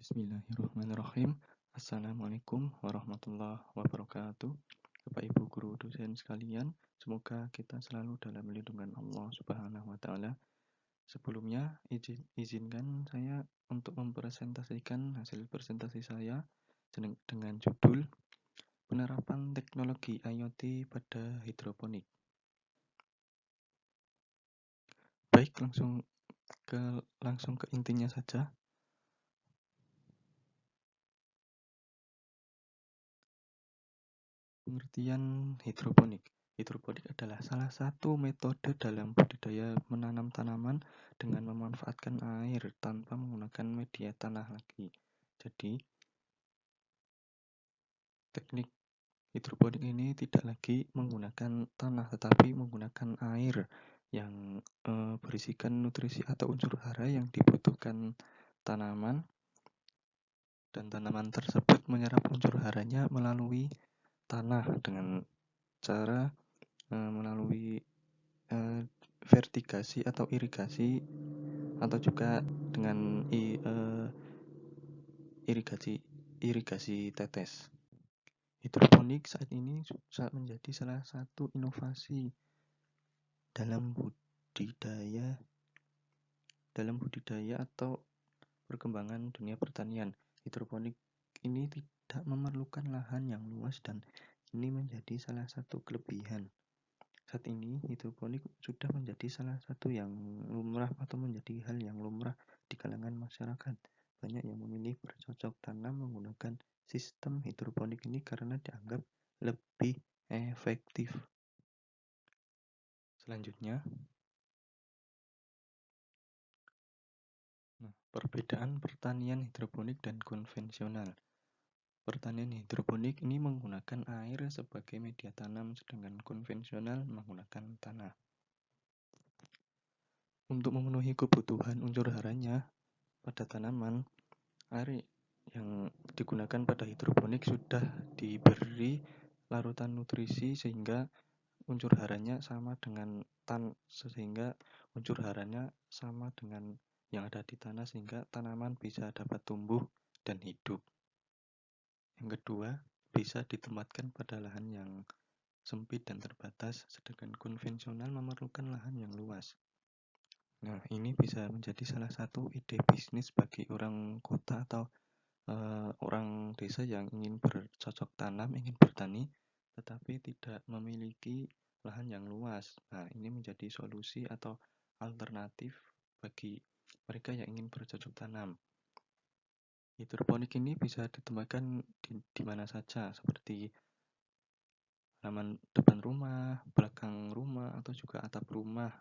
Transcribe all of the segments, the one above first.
Bismillahirrahmanirrahim. Assalamualaikum warahmatullahi wabarakatuh. Bapak Ibu guru dosen sekalian, semoga kita selalu dalam lindungan Allah Subhanahu wa taala. Sebelumnya, izinkan saya untuk mempresentasikan hasil presentasi saya dengan judul Penerapan Teknologi IoT pada Hidroponik. Baik, langsung ke intinya saja. Pengertian hidroponik. Hidroponik adalah salah satu metode dalam budidaya menanam tanaman dengan memanfaatkan air tanpa menggunakan media tanah lagi. Jadi, teknik hidroponik ini tidak lagi menggunakan tanah tetapi menggunakan air yang berisikan nutrisi atau unsur hara yang dibutuhkan tanaman, dan tanaman tersebut menyerap unsur haranya melalui tanah dengan cara melalui vertigasi atau irigasi, atau juga dengan irigasi tetes. Hidroponik saat ini menjadi salah satu inovasi dalam budidaya atau perkembangan dunia pertanian. Hidroponik ini tidak memerlukan lahan yang luas dan ini menjadi salah satu kelebihan. Saat ini, hidroponik sudah menjadi salah satu yang lumrah atau menjadi hal yang lumrah di kalangan masyarakat. Banyak yang memilih bercocok tanam menggunakan sistem hidroponik ini karena dianggap lebih efektif. Selanjutnya, perbedaan pertanian hidroponik dan konvensional. Pertanian hidroponik ini menggunakan air sebagai media tanam, sedangkan konvensional menggunakan tanah. Untuk memenuhi kebutuhan unsur haranya pada tanaman, air yang digunakan pada hidroponik sudah diberi larutan nutrisi sehingga unsur haranya sama dengan yang ada di tanah sehingga tanaman bisa dapat tumbuh dan hidup. Yang kedua, bisa ditempatkan pada lahan yang sempit dan terbatas, sedangkan konvensional memerlukan lahan yang luas. Nah, ini bisa menjadi salah satu ide bisnis bagi orang kota atau orang desa yang ingin bercocok tanam, ingin bertani, tetapi tidak memiliki lahan yang luas. Nah, ini menjadi solusi atau alternatif bagi mereka yang ingin bercocok tanam. Hidroponik ini bisa ditempatkan di mana saja, seperti halaman depan rumah, belakang rumah, atau juga atap rumah.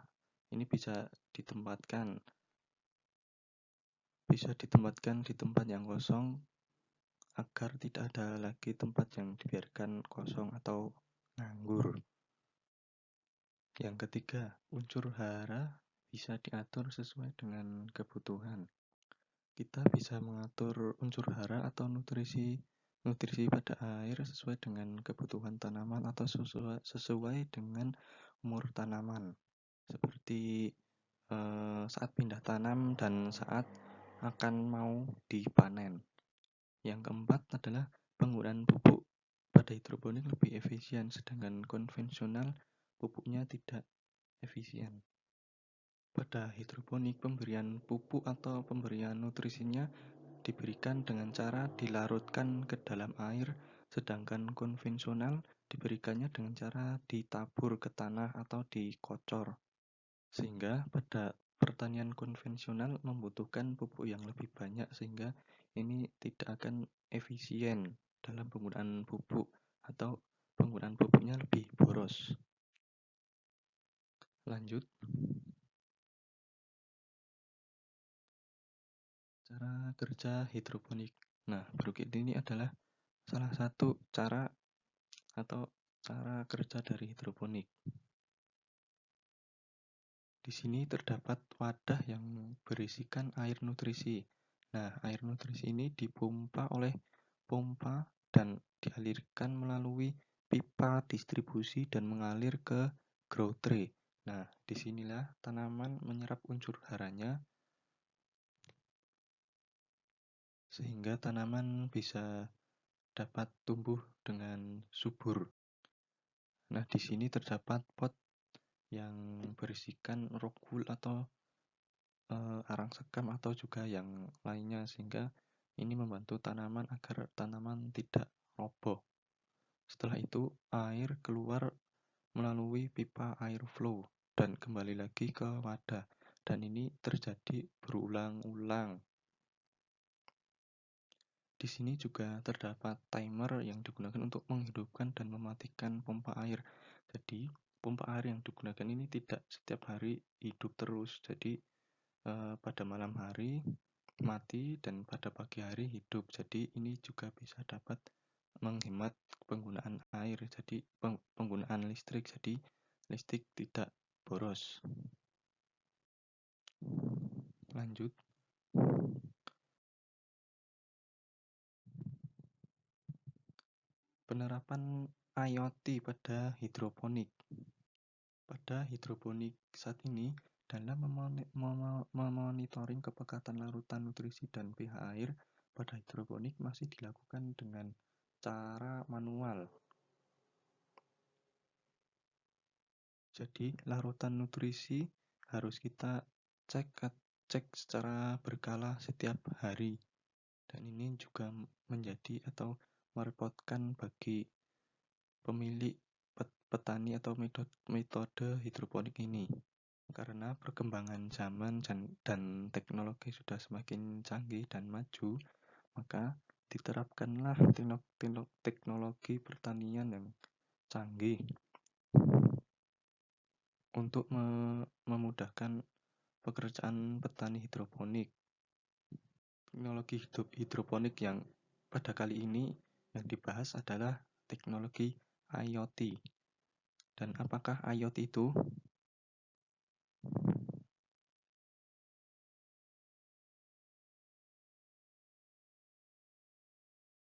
Ini bisa ditempatkan di tempat yang kosong agar tidak ada lagi tempat yang dibiarkan kosong atau nganggur. Yang ketiga, unsur hara bisa diatur sesuai dengan kebutuhan. Kita bisa mengatur unsur hara atau nutrisi pada air sesuai dengan kebutuhan tanaman atau sesuai dengan umur tanaman. Seperti saat pindah tanam dan saat akan mau dipanen. Yang keempat adalah penggunaan pupuk pada hidroponik lebih efisien, sedangkan konvensional pupuknya tidak efisien. Pada hidroponik, pemberian pupuk atau pemberian nutrisinya diberikan dengan cara dilarutkan ke dalam air, sedangkan konvensional diberikannya dengan cara ditabur ke tanah atau dikocor. Sehingga pada pertanian konvensional membutuhkan pupuk yang lebih banyak, sehingga ini tidak akan efisien dalam penggunaan pupuk atau penggunaan pupuknya lebih boros. Lanjut. Cara kerja hidroponik. Nah, berikut ini adalah salah satu cara kerja dari hidroponik. Di sini terdapat wadah yang berisikan air nutrisi. Nah, air nutrisi ini dipompa oleh pompa dan dialirkan melalui pipa distribusi dan mengalir ke grow tray. Nah, disinilah tanaman menyerap unsur haranya sehingga tanaman bisa dapat tumbuh dengan subur. Nah, di sini terdapat pot yang berisikan rock wool atau arang sekam atau juga yang lainnya, sehingga ini membantu tanaman agar tanaman tidak roboh. Setelah itu, air keluar melalui pipa air flow dan kembali lagi ke wadah, dan ini terjadi berulang-ulang. Di sini juga terdapat timer yang digunakan untuk menghidupkan dan mematikan pompa air. Jadi, pompa air yang digunakan ini tidak setiap hari hidup terus. Jadi, pada malam hari mati dan pada pagi hari hidup. Jadi, ini juga bisa dapat menghemat penggunaan air. Jadi, penggunaan listrik. Jadi, listrik tidak boros. Lanjut. Penerapan IoT pada hidroponik. Pada hidroponik saat ini, dalam memonitoring kepekatan larutan nutrisi dan pH air pada hidroponik masih dilakukan dengan cara manual. Jadi, larutan nutrisi harus kita cek secara berkala setiap hari. Dan ini juga menjadi atau merepotkan bagi pemilik petani atau metode hidroponik ini. Karena perkembangan zaman dan teknologi sudah semakin canggih dan maju, maka diterapkanlah teknologi pertanian yang canggih untuk memudahkan pekerjaan petani hidroponik. Teknologi hidroponik yang pada kali ini yang dibahas adalah teknologi IoT. Dan apakah IoT itu?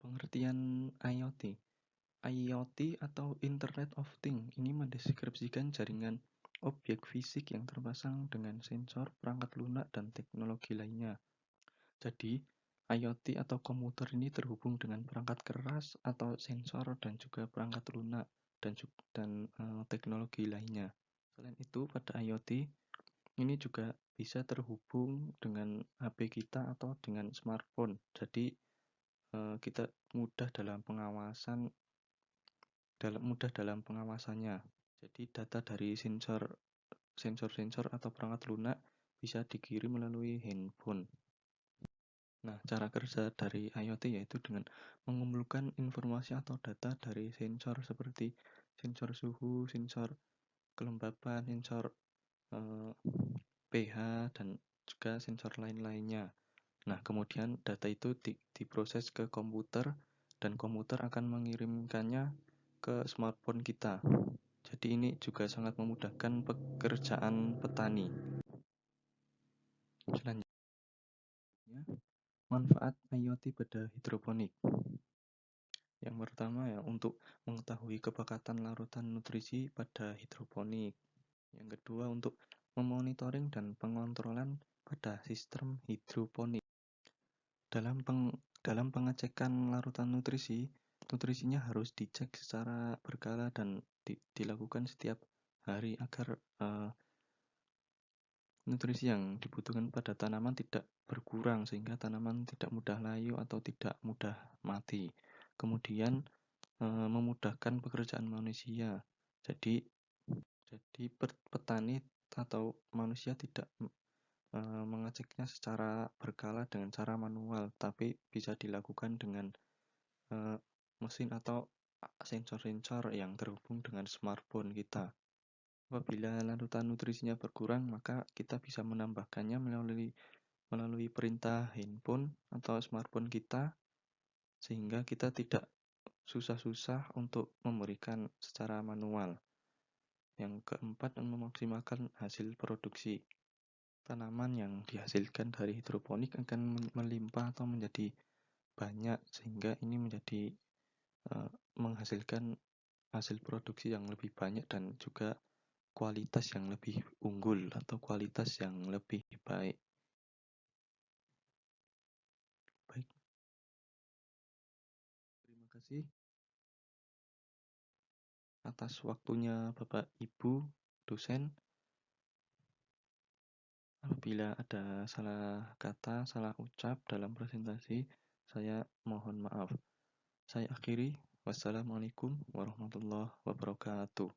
Pengertian IoT. IoT atau Internet of Things ini mendeskripsikan jaringan objek fisik yang terpasang dengan sensor, perangkat lunak, dan teknologi lainnya. Jadi, IoT atau komputer ini terhubung dengan perangkat keras atau sensor dan juga perangkat lunak dan teknologi lainnya. Selain itu, pada IoT ini juga bisa terhubung dengan HP kita atau dengan smartphone. Jadi, kita mudah dalam pengawasannya. Jadi, data dari sensor atau perangkat lunak bisa dikirim melalui handphone. Nah, cara kerja dari IoT yaitu dengan mengumpulkan informasi atau data dari sensor seperti sensor suhu, sensor kelembapan, sensor pH, dan juga sensor lain-lainnya. Nah, kemudian data itu diproses ke komputer dan komputer akan mengirimkannya ke smartphone kita. Jadi ini juga sangat memudahkan pekerjaan petani. Selanjutnya, manfaat IoT pada hidroponik. Yang pertama ya, untuk mengetahui kepekatan larutan nutrisi pada hidroponik. Yang kedua, untuk memonitoring dan pengontrolan pada sistem hidroponik. Dalam pengecekan larutan nutrisinya harus dicek secara berkala dan dilakukan setiap hari agar nutrisi yang dibutuhkan pada tanaman tidak berkurang sehingga tanaman tidak mudah layu atau tidak mudah mati. Kemudian memudahkan pekerjaan manusia. Jadi petani atau manusia tidak mengeceknya secara berkala dengan cara manual, tapi bisa dilakukan dengan mesin atau sensor-sensor yang terhubung dengan smartphone kita. Apabila larutan nutrisinya berkurang, maka kita bisa menambahkannya melalui perintah handphone atau smartphone kita, sehingga kita tidak susah-susah untuk memberikan secara manual. Yang keempat, memaksimalkan hasil produksi. Tanaman yang dihasilkan dari hidroponik akan melimpah atau menjadi banyak, sehingga ini menjadi menghasilkan hasil produksi yang lebih banyak dan juga kualitas yang lebih unggul atau kualitas yang lebih baik. kasih atas waktunya Bapak Ibu dosen. Apabila ada salah kata, salah ucap dalam presentasi, saya mohon maaf. Saya akhiri. Wassalamualaikum warahmatullahi wabarakatuh.